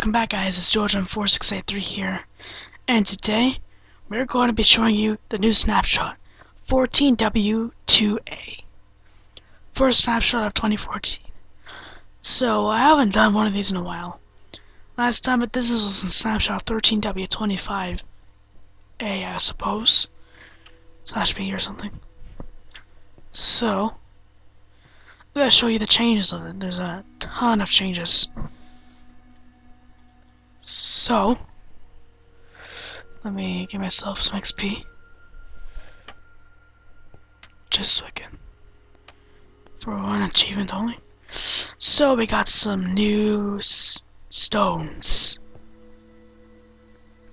welcome back guys, it's Georgian4683 here, and today we're going to be showing you the new snapshot 14W2A, first snapshot of 2014. So I haven't done one of these in a while. Last time I did this was in snapshot 13W25A, I suppose, /B or something. So I'm going to show you the changes of it. There's a ton of changes. So, let me give myself some XP, just so I can, for one achievement only. So we got some new stones.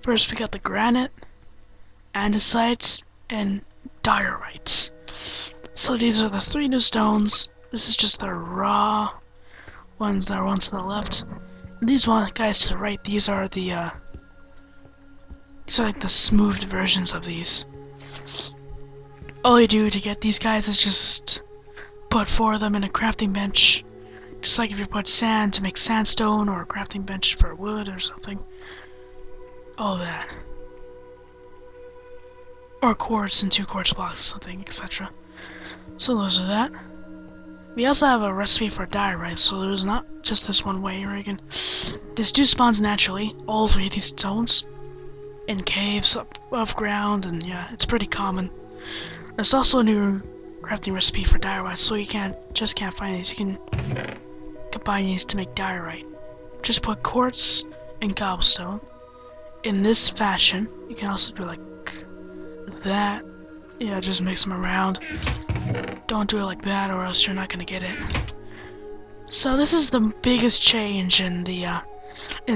First we got the granite, andesite, and diorite. So these are the three new stones. This is just the raw ones that are ones to the left. These one guys to the right, these are the these are like the smoothed versions of these. All you do to get these guys is just put four of them in a crafting bench. Just like if you put sand to make sandstone, or a crafting bench for wood or something. All that. Or quartz and 2 quartz blocks or something, etc. So those are that. We also have a recipe for diorite, so there's not just this one way where you can. This do spawns naturally, all three of these stones, in caves up above ground, and yeah, it's pretty common. There's also a new crafting recipe for diorite, so you can't find these. You can combine these to make diorite. Just put quartz and cobblestone in this fashion. You can also do like that. Yeah, just mix them around. Don't do it like that, or else you're not gonna get it. So this is the biggest change in the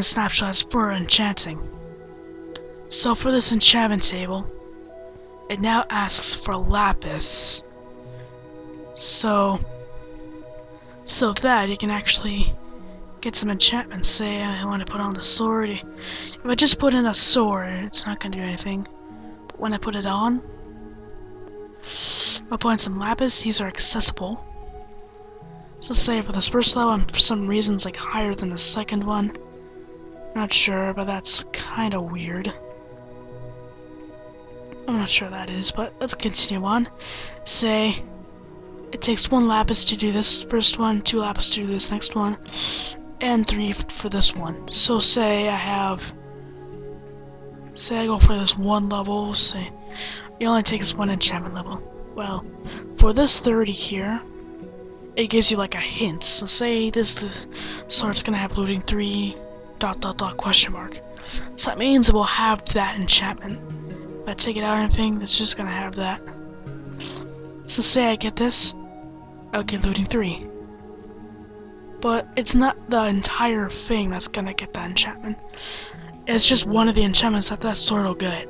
snapshots for enchanting. So for this enchantment table, it now asks for lapis. So that you can actually get some enchantments. Say I want to put on the sword. If I just put in a sword, it's not gonna do anything. But when I put it on, I'll put in some lapis. These are accessible. So say for this first level, and for some reason it's like higher than the second one. Not sure, but that's kind of weird. I'm not sure that is, but let's continue on. Say it takes 1 lapis to do this first one, 2 lapis to do this next one, and 3 for this one. So say I go for this one level. Say it only takes 1 enchantment level. Well, for this 30 here, it gives you like a hint. So say the sword's gonna have looting 3 ... question mark. So that means it will have that enchantment. If I take it out or anything, it's just gonna have that. So say I get this, I'll get looting 3. But it's not the entire thing that's gonna get that enchantment. It's just one of the enchantments that sword will get.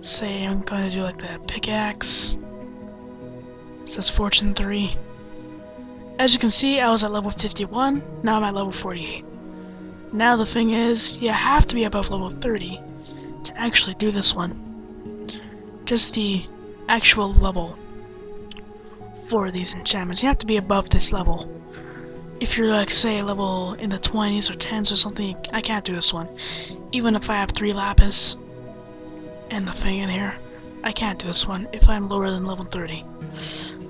Say I'm going to do like the pickaxe. It says fortune 3. As you can see, I was at level 51, now I'm at level 48. Now the thing is, you have to be above level 30 to actually do this one. Just the actual level for these enchantments. You have to be above this level. If you're like, say, level in the 20s or 10s or something, I can't do this one. Even if I have 3 lapis and the thing in here, I can't do this one if I'm lower than level 30.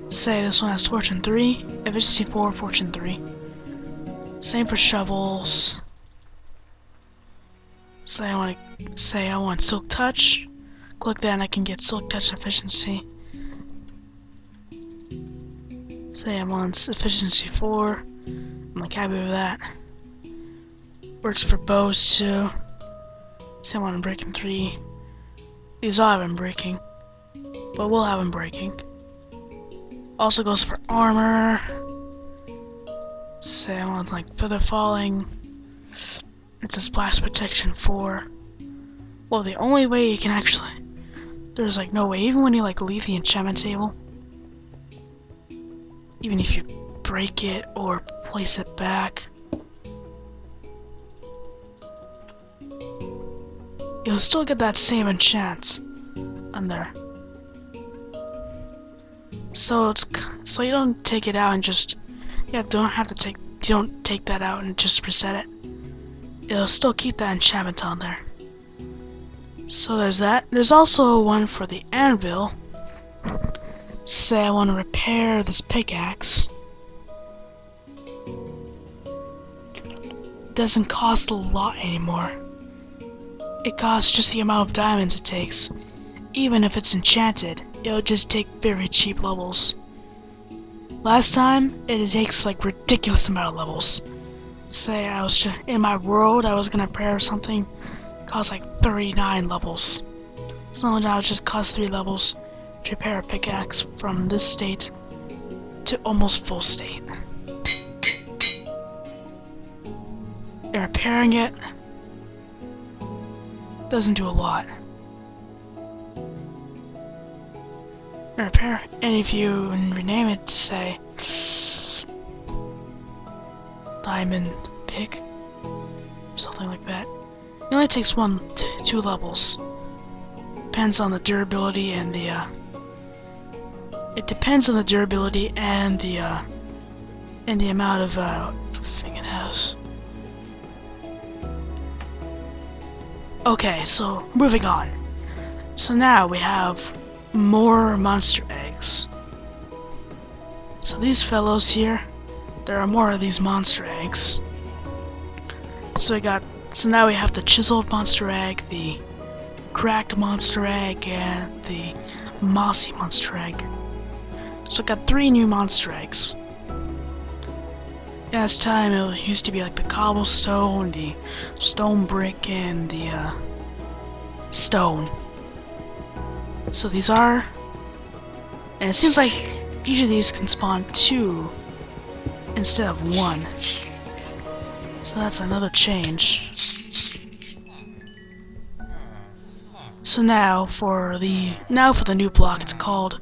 Say this one has fortune 3, efficiency 4, fortune 3. Same for shovels. Say I want silk touch. Click that and I can get silk touch efficiency. Say I want efficiency 4. I'm like happy with that. Works for bows too. Say I want breaking 3. These all have them breaking, but we'll have them breaking. Also goes for armor. Say I want like feather falling. It says blast protection 4. Well, the only way you can actually, there's like no way, even when you like leave the enchantment table, even if you break it or place it back, you'll still get that same enchant on there. So you don't take it out and just, yeah, don't have to take if you don't take that out and just reset it, it'll still keep that enchantment on there. So there's that. There's also one for the anvil. Say I want to repair this pickaxe. It doesn't cost a lot anymore. It costs just the amount of diamonds it takes. Even if it's enchanted, it'll just take very cheap levels. Last time, it takes like ridiculous amount of levels. Say I was just, in my world, I was gonna repair something, cost like 39 levels. So now it just costs 3 levels to repair a pickaxe from this state to almost full state. And repairing it doesn't do a lot. Repair, and if you rename it to say diamond pick, something like that, it only takes 1 to 2 levels. Depends on the durability and the it depends on the durability and the amount of thing it has. Okay, so moving on. So now we have more monster eggs. So these fellows here, there are more of these monster eggs. So now we have the chiseled monster egg, the cracked monster egg, and the mossy monster egg. So I got 3 new monster eggs. Last time it used to be like the cobblestone, the stone brick, and the stone. So these are, and it seems like each of these can spawn 2 instead of 1. So that's another change. So now for the new block, it's called,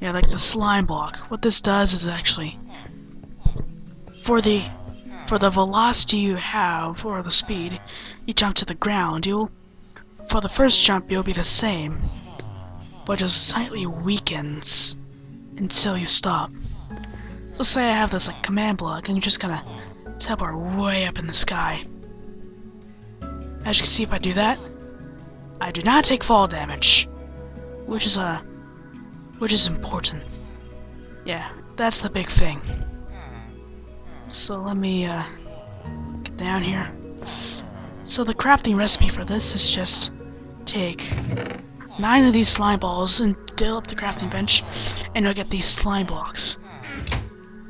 like the slime block. What this does is actually for the velocity you have, or the speed you jump to the ground, for the first jump you'll be the same, but just slightly weakens until you stop. So say I have this like command block, and you just kind of teleport way up in the sky. As you can see, if I do that, I do not take fall damage, which is important. Yeah, that's the big thing. So let me get down here. So the crafting recipe for this is just take 9 of these slime balls and fill up the crafting bench, and you'll get these slime blocks.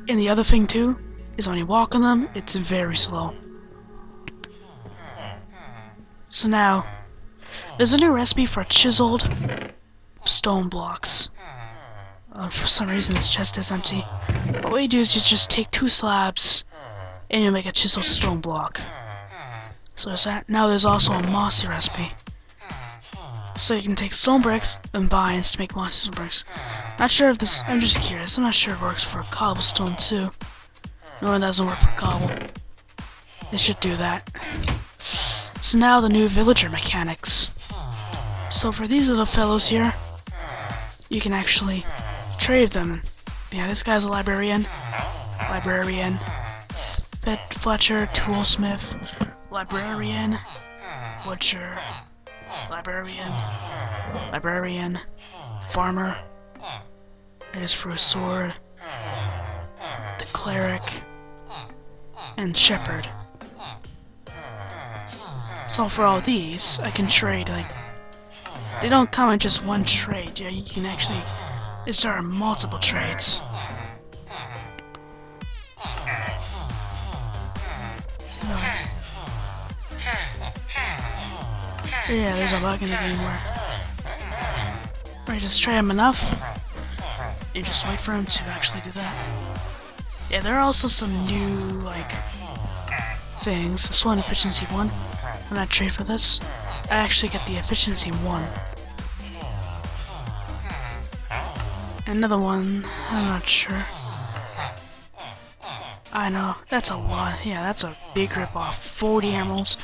And the other thing too is when you walk on them, it's very slow. So now there's a new recipe for chiseled stone blocks. For some reason this chest is empty. But what you do is you just take 2 slabs and you make a chiseled stone block. So there's that. Now there's also a mossy recipe. So you can take stone bricks and vines to make mossy stone bricks. Not sure if this, I'm just curious, I'm not sure it works for cobblestone too. No, it doesn't work for cobble. It should do that. So now the new villager mechanics. So for these little fellows here, you can actually trade them. Yeah, this guy's a librarian, Fletcher, toolsmith, librarian, butcher, librarian, farmer, that is for a sword, the cleric, and shepherd. So for all these, I can trade, like, they don't come in just one trade. Yeah, you can actually, there are multiple trades. Yeah, there's a bug in the game where you just trade him enough, you just wait for him to actually do that. Yeah, there are also some new, like, things. This one, efficiency 1. When I trade for this, I actually get the efficiency 1. Another one, I'm not sure. I know, that's a lot. Yeah, that's a big ripoff. 40 emeralds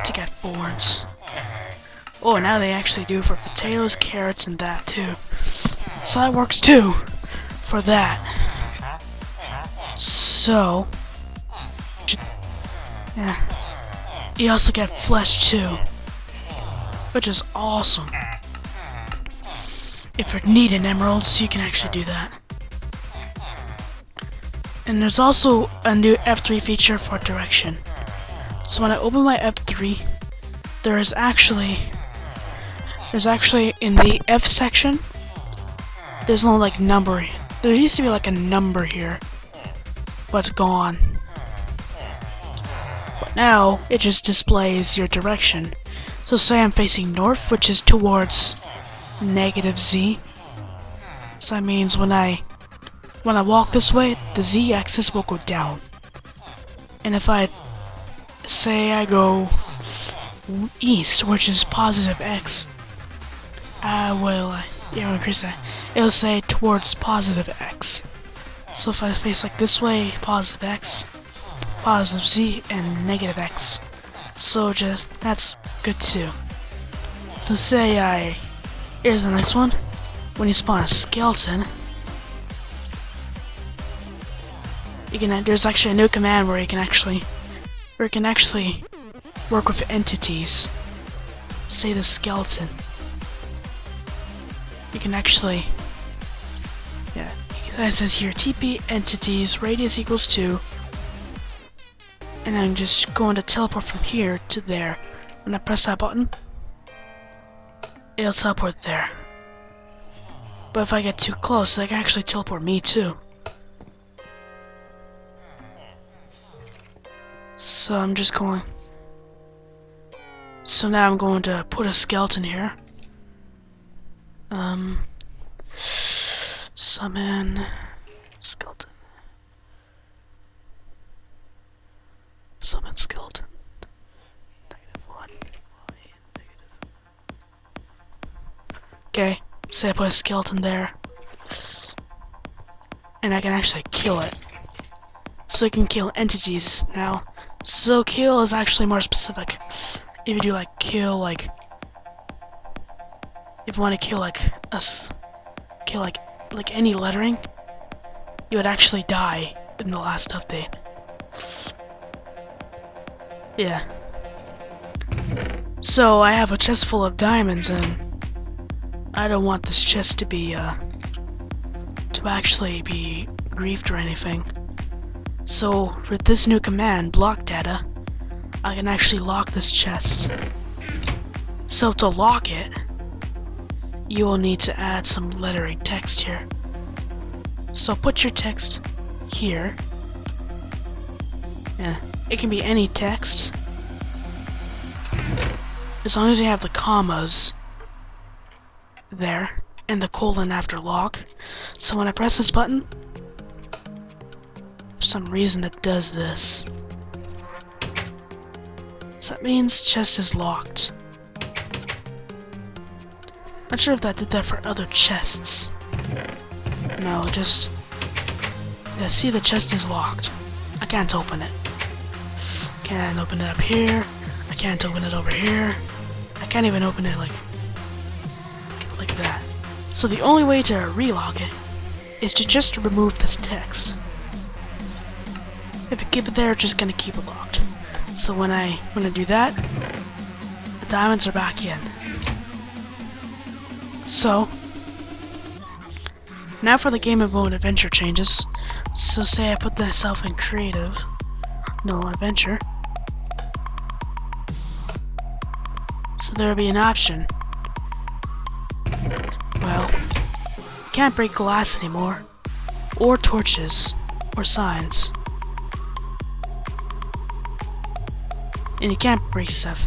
to get boards. Oh, now they actually do for potatoes, carrots, and that too. So that works too for that. So Yeah. You also get flesh too, which is awesome. If you're needing emeralds, you can actually do that. And there's also a new F3 feature for direction. So when I open my F3, there's actually in the F section, there's no like number. There used to be like a number here, but it's gone. But now it just displays your direction. So say I'm facing north, which is towards -Z. So that means when I walk this way, the Z-axis will go down. And if I say I go east, which is +X, I will increase that. It'll say towards +X. So if I face like this way, +X, +Z, and -X. So that's good too. So say here's the next one. When you spawn a skeleton, there's actually a new command where you can actually work with entities. Say the skeleton. You can actually, it says here TP entities radius equals 2, and I'm just going to teleport from here to there. When I press that button, it'll teleport there. But if I get too close, they can actually teleport me too. So I'm just going. So now I'm going to put a skeleton here. Summon skeleton. Summon skeleton. -1. Okay, say I put a skeleton there. And I can actually kill it. So you can kill entities now. So kill is actually more specific. If you do like kill like, if you want to kill like any lettering, you would actually die in the last update. Yeah. So I have a chest full of diamonds, and I don't want this chest to be actually be griefed or anything. So with this new command, blockdata, I can actually lock this chest. So to lock it, you will need to add some lettering text here. So put your text here. Yeah, it can be any text, as long as you have the commas there and the colon after lock. So when I press this button, for some reason it does this. So that means chest is locked. Not sure if that did that for other chests. No, just see, the chest is locked. I can't open it. Can't open it up here. I can't open it over here. I can't even open it like that. So the only way to relock it is to just remove this text. If you keep it there, it's just gonna keep it locked. So when I do that, the diamonds are back in. So now for the game mode adventure changes. So say I put myself in creative, no adventure. So there'll be an option. Well, you can't break glass anymore, or torches, or signs. And you can't break stuff.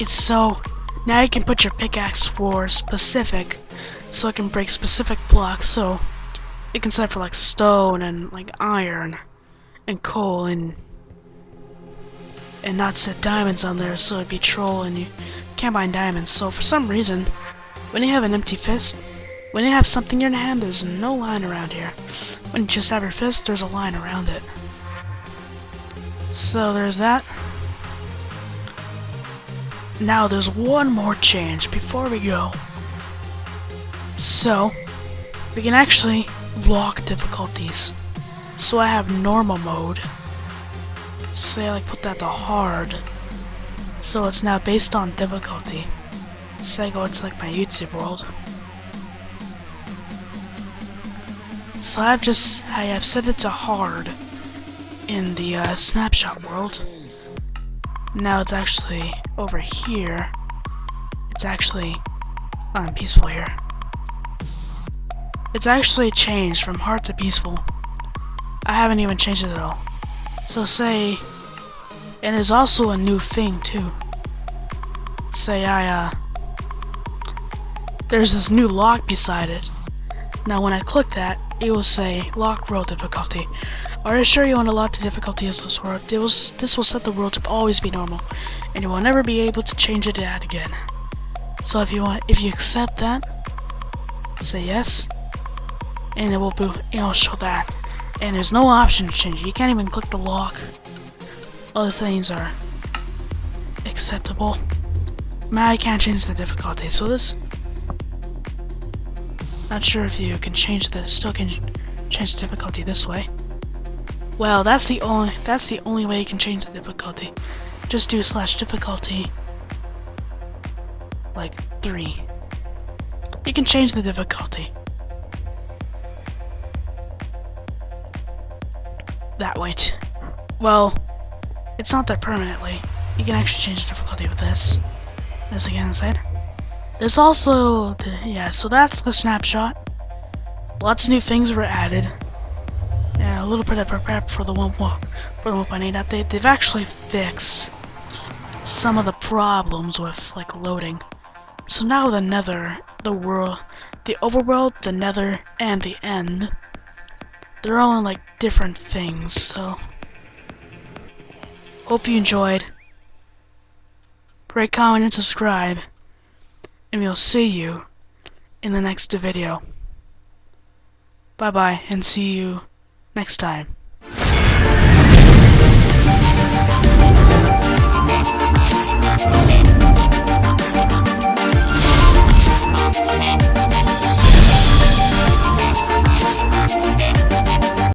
So now you can put your pickaxe for specific, so it can break specific blocks. So you can set for like stone and like iron and coal, and not set diamonds on there, so it'd be troll and you can't find diamonds. So for some reason, when you have an empty fist, when you have something in your hand, there's no line around here. When you just have your fist, there's a line around it. So there's that. Now there's one more change before we go. So we can actually lock difficulties. So I have normal mode, Say I like put that to hard. So it's now based on difficulty. Say I go into like my YouTube world. So I have set it to hard in the Snapshot world. Now it's actually over here. It's actually peaceful here. It's actually changed from hard to peaceful. I haven't even changed it at all. So say, and there's also a new thing too. Say there's this new lock beside it. Now when I click that, it will say lock world difficulty. Are you sure you want to lock the difficulty as this world? This will set the world to always be normal, and you will never be able to change it to that again. So if you accept that, say yes, and it will show that. And there's no option to change it. You can't even click the lock. All the settings are acceptable. Now I can't change the difficulty. So this, not sure if you can change the difficulty this way. Well, that's the only way you can change the difficulty. Just do /difficulty like 3. You can change the difficulty that way too. Well, it's not that permanently. You can actually change the difficulty with this. As again said. There's also so that's the snapshot. Lots of new things were added. And a little bit of prep for the 1.8 update. They've actually fixed some of the problems with like loading. So now the nether, the overworld, the nether, and the end, they're all in like different things. So hope you enjoyed. Rate, comment, and subscribe. And we'll see you in the next video. Bye bye, and see you next time.